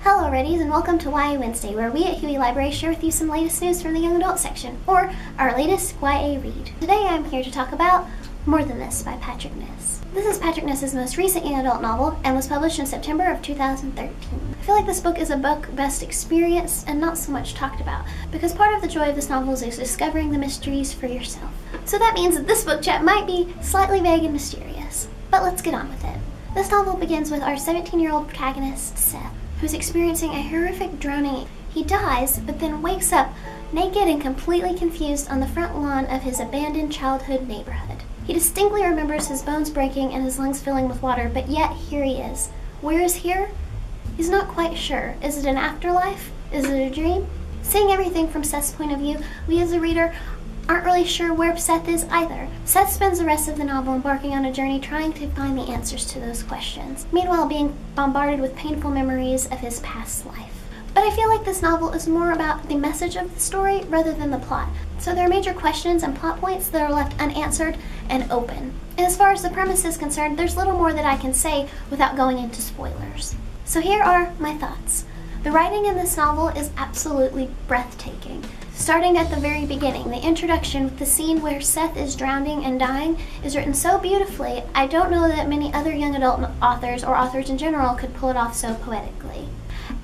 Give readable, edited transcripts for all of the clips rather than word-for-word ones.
Hello Reddies, and welcome to YA Wednesday, where we at Huey Library share with you some latest news from the young adult section, or our latest YA read. Today I'm here to talk about More Than This by Patrick Ness. This is Patrick Ness's most recent young adult novel and was published in September of 2013. I feel like this book is a book best experienced and not so much talked about, because part of the joy of this novel is discovering the mysteries for yourself. So that means that this book chat might be slightly vague and mysterious, but let's get on with it. This novel begins with our 17-year-old protagonist, Seth, who's experiencing a horrific drowning. He dies, but then wakes up naked and completely confused on the front lawn of his abandoned childhood neighborhood. He distinctly remembers his bones breaking and his lungs filling with water, but yet here he is. Where is here? He's not quite sure. Is it an afterlife? Is it a dream? Seeing everything from Seth's point of view, we as a reader aren't really sure where Seth is either. Seth spends the rest of the novel embarking on a journey trying to find the answers to those questions, meanwhile being bombarded with painful memories of his past life. But I feel like this novel is more about the message of the story rather than the plot. So there are major questions and plot points that are left unanswered and open. And as far as the premise is concerned, there's little more that I can say without going into spoilers. So here are my thoughts. The writing in this novel is absolutely breathtaking. Starting at the very beginning, the introduction with the scene where Seth is drowning and dying is written so beautifully. I don't know that many other young adult authors or authors in general could pull it off so poetically.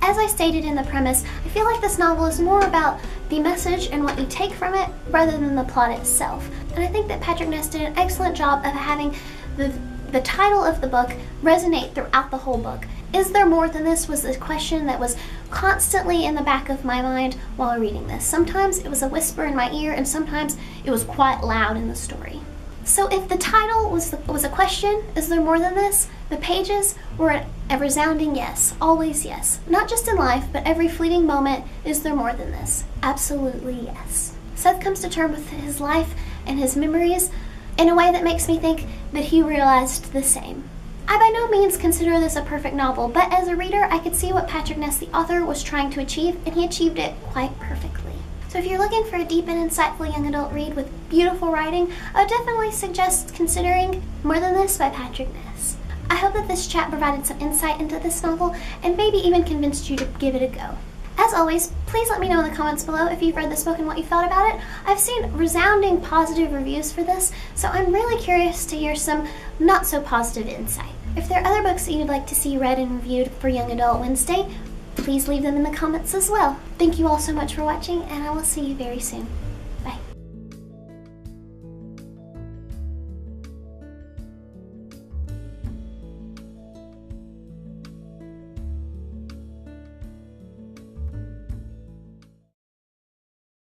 As I stated in the premise, I feel like this novel is more about the message and what you take from it rather than the plot itself. And I think that Patrick Ness did an excellent job of having the title of the book resonate throughout the whole book. Is there more than this was the question that was constantly in the back of my mind while reading this. Sometimes it was a whisper in my ear, and sometimes it was quite loud in the story. So if the title was a question, is there more than this? The pages were a resounding yes, always yes. Not just in life, but every fleeting moment, is there more than this? Absolutely yes. Seth comes to terms with his life and his memories in a way that makes me think that he realized the same. I by no means consider this a perfect novel, but as a reader, I could see what Patrick Ness, the author, was trying to achieve, and he achieved it quite perfectly. So if you're looking for a deep and insightful young adult read with beautiful writing, I would definitely suggest considering More Than This by Patrick Ness. I hope that this chat provided some insight into this novel, and maybe even convinced you to give it a go. As always, please let me know in the comments below if you've read this book and what you thought about it. I've seen resounding positive reviews for this, so I'm really curious to hear some not so positive insight. If there are other books that you'd like to see read and reviewed for Young Adult Wednesday, please leave them in the comments as well. Thank you all so much for watching, and I will see you very soon.